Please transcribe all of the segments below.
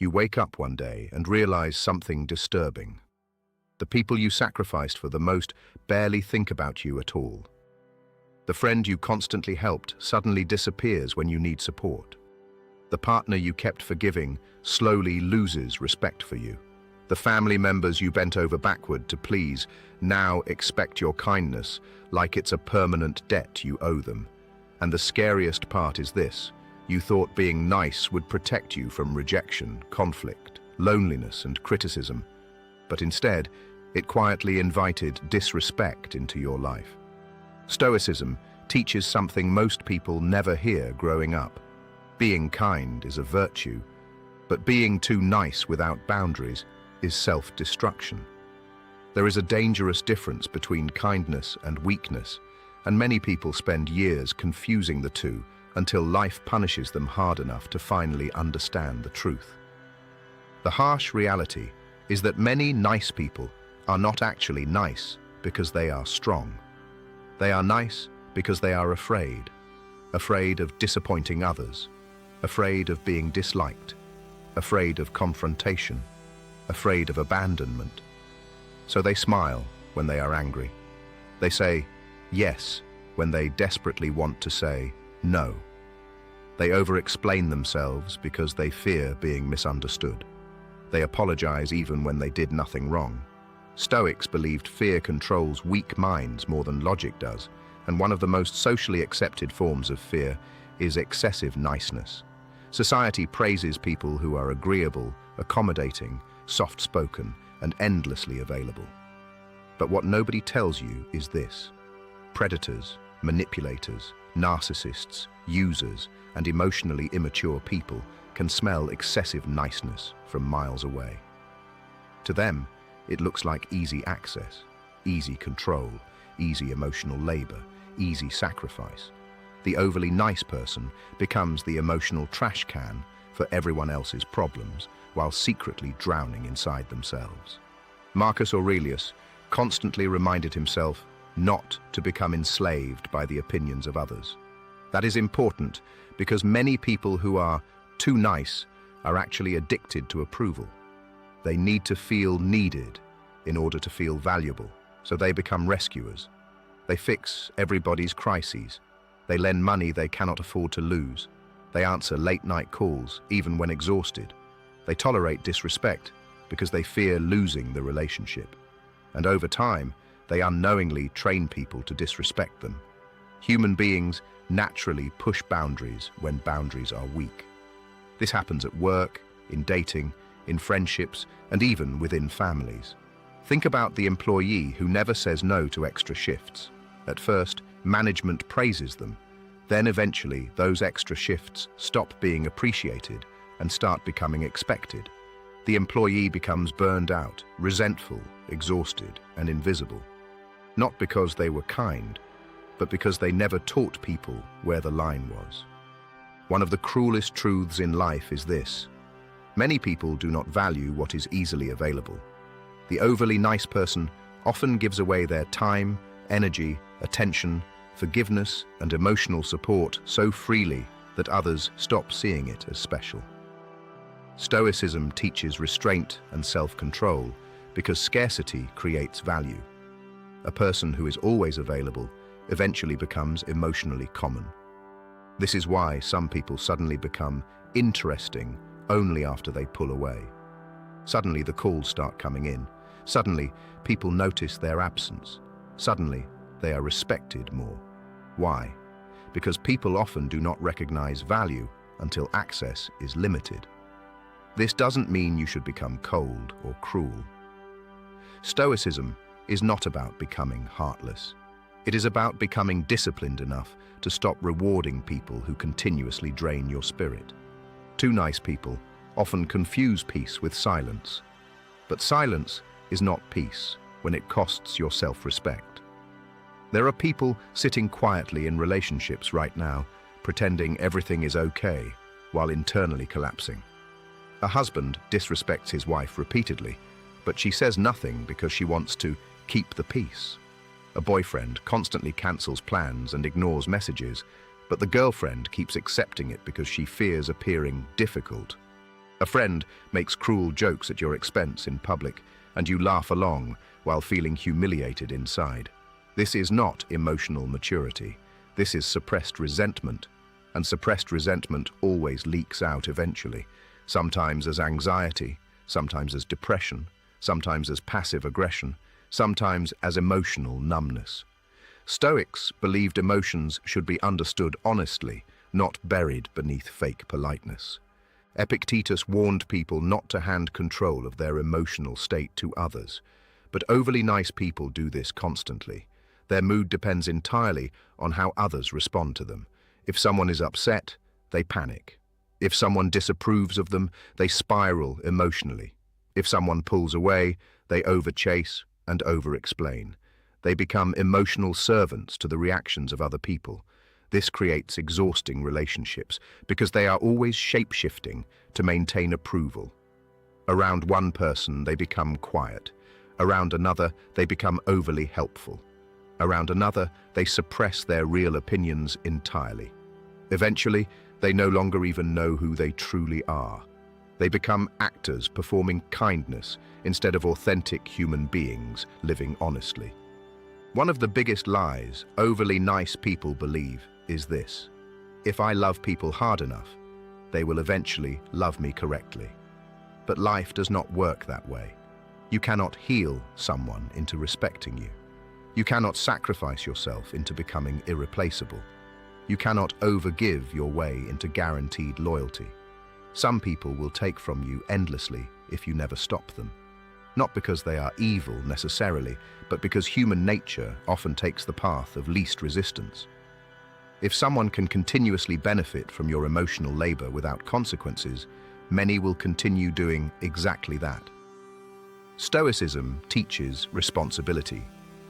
You wake up one day and realize something disturbing. The people you sacrificed for the most barely think about you at all. The friend you constantly helped suddenly disappears when you need support. The partner you kept forgiving slowly loses respect for you. The family members you bent over backward to please now expect your kindness like it's a permanent debt you owe them. And the scariest part is this: you thought being nice would protect you from rejection, conflict, loneliness, and criticism. But instead, it quietly invited disrespect into your life. Stoicism teaches something most people never hear growing up. Being kind is a virtue, but being too nice without boundaries is self-destruction. There is a dangerous difference between kindness and weakness, and many people spend years confusing the two until life punishes them hard enough to finally understand the truth. The harsh reality is that many nice people are not actually nice because they are strong. They are nice because they are afraid of disappointing others, afraid of being disliked, afraid of confrontation, afraid of abandonment. So they smile when they are angry. They say yes when they desperately want to say no. They over-explain themselves because they fear being misunderstood. They apologize even when they did nothing wrong. Stoics believed fear controls weak minds more than logic does, and one of the most socially accepted forms of fear is excessive niceness. Society praises people who are agreeable, accommodating, soft-spoken, and endlessly available. But what nobody tells you is this: predators, manipulators, narcissists, users, and emotionally immature people can smell excessive niceness from miles away. To them, it looks like easy access, easy control, easy emotional labor, easy sacrifice. The overly nice person becomes the emotional trash can for everyone else's problems, while secretly drowning inside themselves. Marcus Aurelius constantly reminded himself not to become enslaved by the opinions of others. That is important because many people who are too nice are actually addicted to approval. They need to feel needed in order to feel valuable, so they become rescuers. They fix everybody's crises. They lend money they cannot afford to lose. They answer late-night calls, even when exhausted. They tolerate disrespect because they fear losing the relationship. And over time, they unknowingly train people to disrespect them. Human beings naturally push boundaries when boundaries are weak. This happens at work, in dating, in friendships, and even within families. Think about the employee who never says no to extra shifts. At first, management praises them. Then eventually, those extra shifts stop being appreciated and start becoming expected. The employee becomes burned out, resentful, exhausted, and invisible. Not because they were kind, but because they never taught people where the line was. One of the cruelest truths in life is this: many people do not value what is easily available. The overly nice person often gives away their time, energy, attention, forgiveness, and emotional support so freely that others stop seeing it as special. Stoicism teaches restraint and self-control because scarcity creates value. A person who is always available eventually becomes emotionally common. This is why some people suddenly become interesting only after they pull away. Suddenly the calls start coming in. Suddenly people notice their absence. Suddenly they are respected more. Why? Because people often do not recognize value until access is limited. This doesn't mean you should become cold or cruel. Stoicism is not about becoming heartless. It is about becoming disciplined enough to stop rewarding people who continuously drain your spirit. Too nice people often confuse peace with silence. But silence is not peace when it costs your self-respect. There are people sitting quietly in relationships right now, pretending everything is okay, while internally collapsing. A husband disrespects his wife repeatedly, but she says nothing because she wants to keep the peace. A boyfriend constantly cancels plans and ignores messages, but the girlfriend keeps accepting it because she fears appearing difficult. A friend makes cruel jokes at your expense in public, and you laugh along while feeling humiliated inside. This is not emotional maturity. This is suppressed resentment, and suppressed resentment always leaks out eventually, sometimes as anxiety, sometimes as depression, sometimes as passive aggression, sometimes as emotional numbness. Stoics believed emotions should be understood honestly, not buried beneath fake politeness. Epictetus warned people not to hand control of their emotional state to others, but overly nice people do this constantly. Their mood depends entirely on how others respond to them. If someone is upset, they panic. If someone disapproves of them, they spiral emotionally. If someone pulls away, they overchase and over-explain. They become emotional servants to the reactions of other people. This creates exhausting relationships because they are always shape-shifting to maintain approval. Around one person, they become quiet. Around another, they become overly helpful. Around another, they suppress their real opinions entirely. Eventually, they no longer even know who they truly are. They become actors performing kindness instead of authentic human beings living honestly. One of the biggest lies overly nice people believe is this: if I love people hard enough, they will eventually love me correctly. But life does not work that way. You cannot heal someone into respecting you. You cannot sacrifice yourself into becoming irreplaceable. You cannot overgive your way into guaranteed loyalty. Some people will take from you endlessly if you never stop them. Not because they are evil necessarily, but because human nature often takes the path of least resistance. If someone can continuously benefit from your emotional labor without consequences, many will continue doing exactly that. Stoicism teaches responsibility,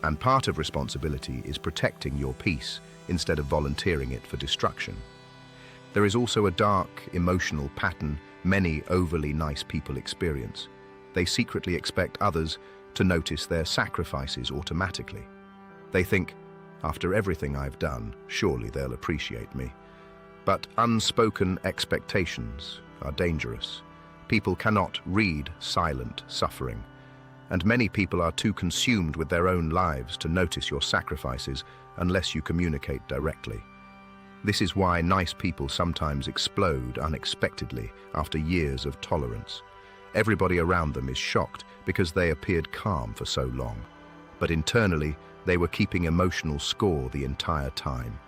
and part of responsibility is protecting your peace instead of volunteering it for destruction. There is also a dark, emotional pattern many overly nice people experience. They secretly expect others to notice their sacrifices automatically. They think, after everything I've done, surely they'll appreciate me. But unspoken expectations are dangerous. People cannot read silent suffering, and many people are too consumed with their own lives to notice your sacrifices unless you communicate directly. This is why nice people sometimes explode unexpectedly after years of tolerance. Everybody around them is shocked because they appeared calm for so long, but internally they were keeping emotional score the entire time.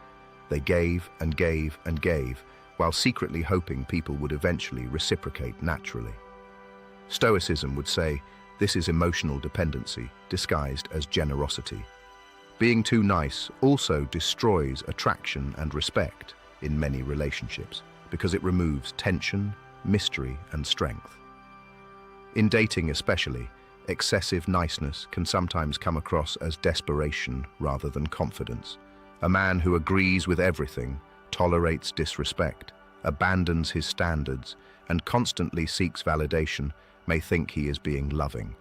They gave and gave and gave, while secretly hoping people would eventually reciprocate naturally. Stoicism would say, this is emotional dependency, disguised as generosity. Being too nice also destroys attraction and respect in many relationships, because it removes tension, mystery, and strength. In dating especially, excessive niceness can sometimes come across as desperation rather than confidence. A man who agrees with everything, tolerates disrespect, abandons his standards, and constantly seeks validation may think he is being loving,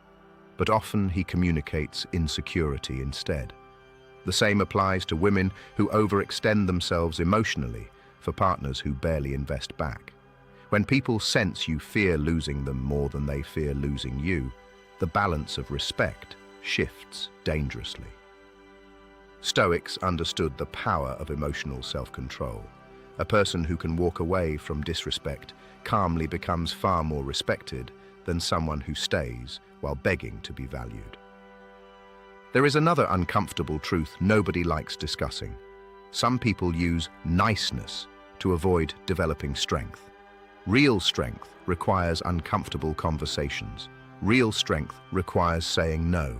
but often he communicates insecurity instead. The same applies to women who overextend themselves emotionally for partners who barely invest back. When people sense you fear losing them more than they fear losing you, the balance of respect shifts dangerously. Stoics understood the power of emotional self-control. A person who can walk away from disrespect calmly becomes far more respected than someone who stays while begging to be valued. There is another uncomfortable truth nobody likes discussing. Some people use niceness to avoid developing strength. Real strength requires uncomfortable conversations. Real strength requires saying no.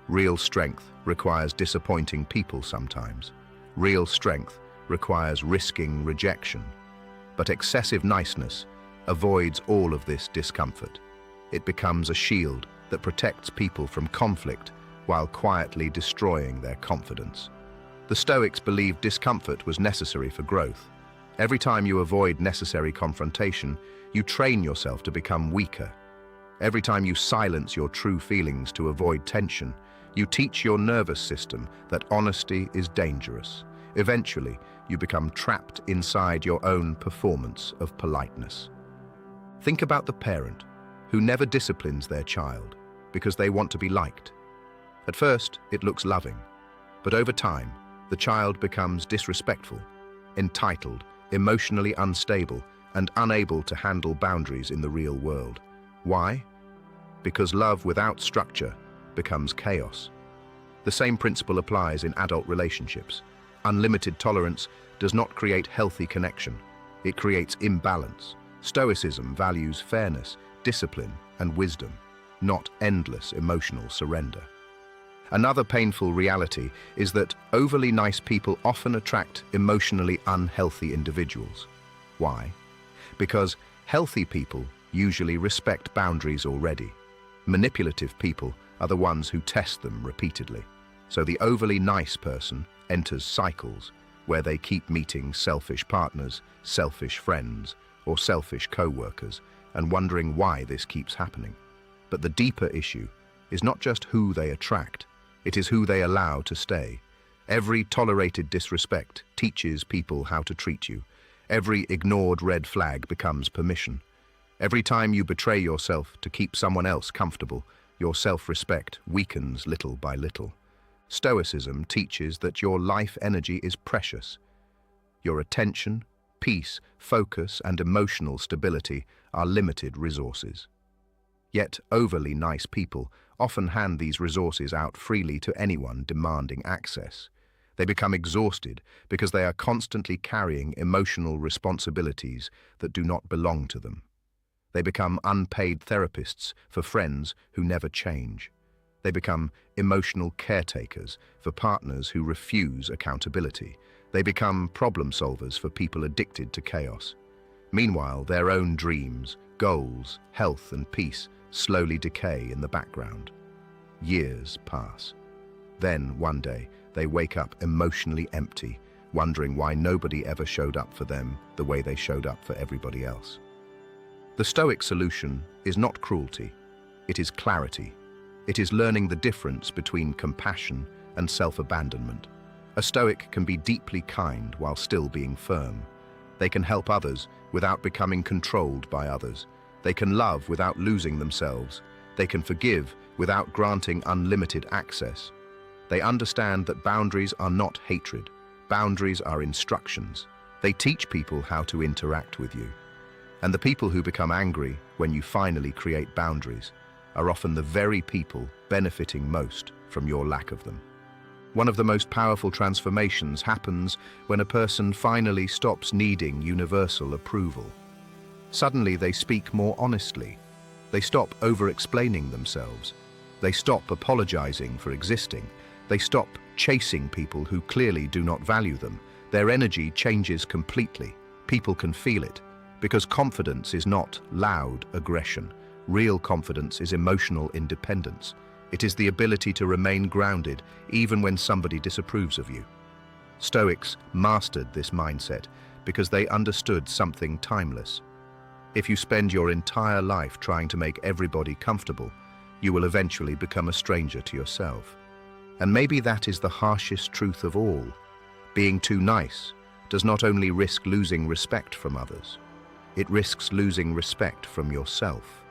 Real strength requires disappointing people sometimes. Real strength requires risking rejection. But excessive niceness avoids all of this discomfort. It becomes a shield that protects people from conflict while quietly destroying their confidence. The Stoics believed discomfort was necessary for growth. Every time you avoid necessary confrontation, you train yourself to become weaker. Every time you silence your true feelings to avoid tension, you teach your nervous system that honesty is dangerous. Eventually, you become trapped inside your own performance of politeness. Think about the parent who never disciplines their child because they want to be liked. At first, it looks loving, but over time, the child becomes disrespectful, entitled, emotionally unstable, and unable to handle boundaries in the real world. Why? Because love without structure becomes chaos. The same principle applies in adult relationships. Unlimited tolerance does not create healthy connection. It creates imbalance. Stoicism values fairness, discipline, and wisdom, not endless emotional surrender. Another painful reality is that overly nice people often attract emotionally unhealthy individuals. Why? Because healthy people usually respect boundaries already. Manipulative people are the ones who test them repeatedly. So the overly nice person enters cycles where they keep meeting selfish partners, selfish friends, or selfish co-workers, and wondering why this keeps happening. But the deeper issue is not just who they attract, it is who they allow to stay. Every tolerated disrespect teaches people how to treat you. Every ignored red flag becomes permission. Every time you betray yourself to keep someone else comfortable, your self-respect weakens little by little. Stoicism teaches that your life energy is precious. Your attention, peace, focus, and emotional stability are limited resources. Yet overly nice people often hand these resources out freely to anyone demanding access. They become exhausted because they are constantly carrying emotional responsibilities that do not belong to them. They become unpaid therapists for friends who never change. They become emotional caretakers for partners who refuse accountability. They become problem solvers for people addicted to chaos. Meanwhile, their own dreams, goals, health, and peace slowly decay in the background. Years pass. Then, one day, they wake up emotionally empty, wondering why nobody ever showed up for them the way they showed up for everybody else. The Stoic solution is not cruelty, it is clarity. It is learning the difference between compassion and self-abandonment. A Stoic can be deeply kind while still being firm. They can help others without becoming controlled by others. They can love without losing themselves. They can forgive without granting unlimited access. They understand that boundaries are not hatred. Boundaries are instructions. They teach people how to interact with you. And the people who become angry when you finally create boundaries are often the very people benefiting most from your lack of them. One of the most powerful transformations happens when a person finally stops needing universal approval. Suddenly they speak more honestly. They stop over-explaining themselves. They stop apologizing for existing. They stop chasing people who clearly do not value them. Their energy changes completely. People can feel it, because confidence is not loud aggression. Real confidence is emotional independence. It is the ability to remain grounded even when somebody disapproves of you. Stoics mastered this mindset because they understood something timeless. If you spend your entire life trying to make everybody comfortable, you will eventually become a stranger to yourself. And maybe that is the harshest truth of all. Being too nice does not only risk losing respect from others, it risks losing respect from yourself.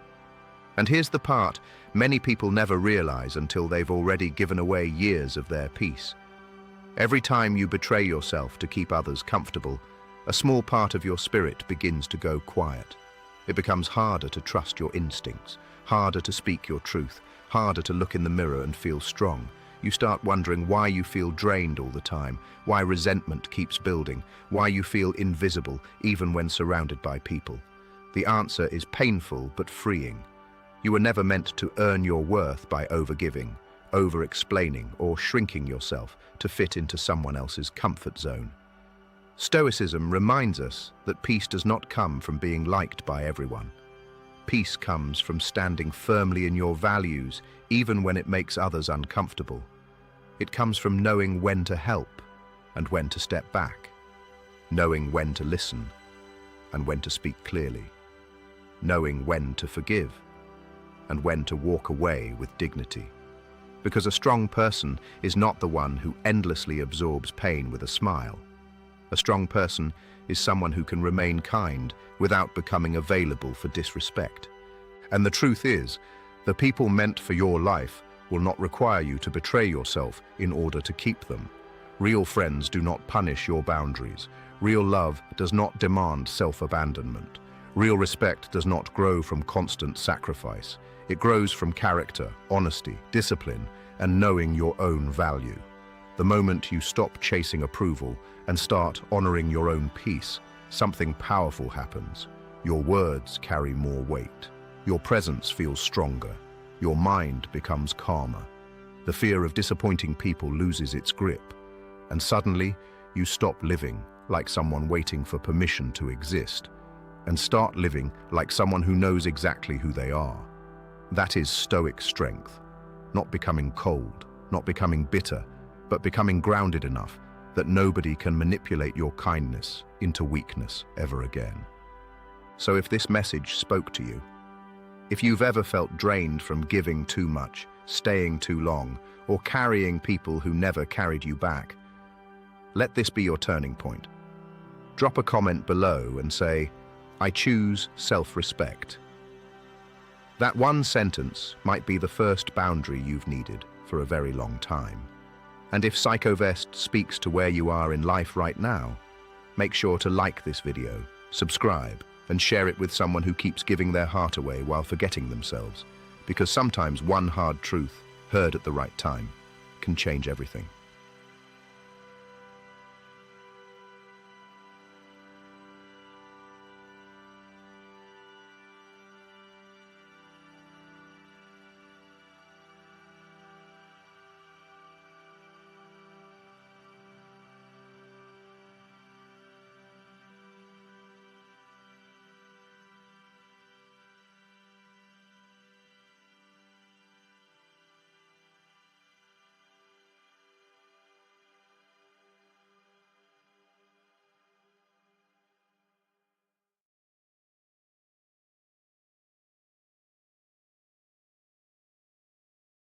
And here's the part many people never realize until they've already given away years of their peace. Every time you betray yourself to keep others comfortable, a small part of your spirit begins to go quiet. It becomes harder to trust your instincts, harder to speak your truth, harder to look in the mirror and feel strong. You start wondering why you feel drained all the time, why resentment keeps building, why you feel invisible even when surrounded by people. The answer is painful but freeing. You were never meant to earn your worth by overgiving, over-explaining, or shrinking yourself to fit into someone else's comfort zone. Stoicism reminds us that peace does not come from being liked by everyone. Peace comes from standing firmly in your values, even when it makes others uncomfortable. It comes from knowing when to help and when to step back, knowing when to listen and when to speak clearly, knowing when to forgive and when to walk away with dignity. Because a strong person is not the one who endlessly absorbs pain with a smile. A strong person is someone who can remain kind without becoming available for disrespect. And the truth is, the people meant for your life will not require you to betray yourself in order to keep them. Real friends do not punish your boundaries. Real love does not demand self-abandonment. Real respect does not grow from constant sacrifice. It grows from character, honesty, discipline, and knowing your own value. The moment you stop chasing approval and start honoring your own peace, something powerful happens. Your words carry more weight. Your presence feels stronger. Your mind becomes calmer. The fear of disappointing people loses its grip. And suddenly, you stop living like someone waiting for permission to exist, and start living like someone who knows exactly who they are. That is Stoic strength. Not becoming cold, not becoming bitter, but becoming grounded enough that nobody can manipulate your kindness into weakness ever again. So if this message spoke to you, if you've ever felt drained from giving too much, staying too long, or carrying people who never carried you back, let this be your turning point. Drop a comment below and say, "I choose self-respect." That one sentence might be the first boundary you've needed for a very long time. And if Psychovest speaks to where you are in life right now, make sure to like this video, subscribe, and share it with someone who keeps giving their heart away while forgetting themselves. Because sometimes one hard truth, heard at the right time, can change everything.